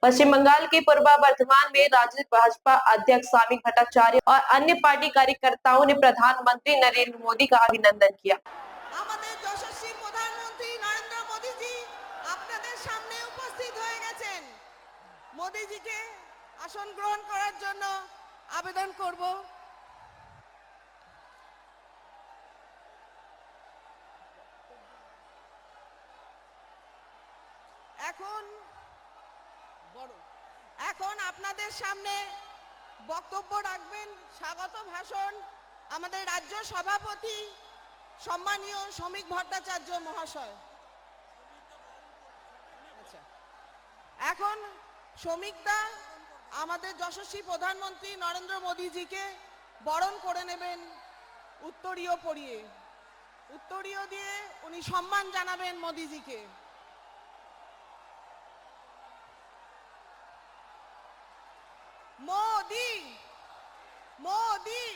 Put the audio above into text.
पश्चिम बंगाल के पूर्वा वर्धमान में राज्य भाजपा अध्यक्ष स्वामी भट्टाचार्य और अन्य पार्टी कार्यकर्ताओं ने प्रधानमंत्री नरेंद्र मोदी का अभिनंदन किया। আমাদের যশস্বী প্রধানমন্ত্রী নরেন্দ্র মোদীজি আপনাদের সামনে উপস্থিত হয়ে গেছেন। মোদীজিকে আসন গ্রহণ করার জন্য আবেদন করব। এখন আপনাদের সামনে বক্তব্য রাখবেন, স্বাগত ভাষণ আমাদের রাজ্য সভাপতি সম্মানীয় শ্রমিক ভট্টাচার্য মহাশয়। আচ্ছা, এখন শ্রমিকদা আমাদের যশস্বী প্রধানমন্ত্রী নরেন্দ্র মোদীজিকে বরণ করে নেবেন উত্তরীয় পরিয়ে। উত্তরীয় দিয়ে উনি সম্মান জানাবেন মোদীজিকে। मोदी मोदी